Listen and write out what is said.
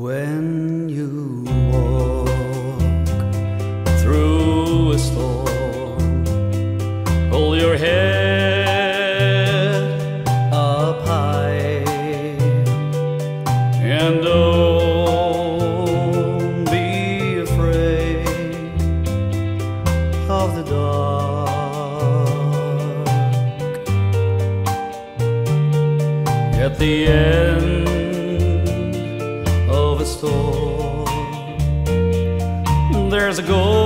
When you walk through a storm, hold your head up high and don't be afraid of the dark. At the end of a storm, there's a goal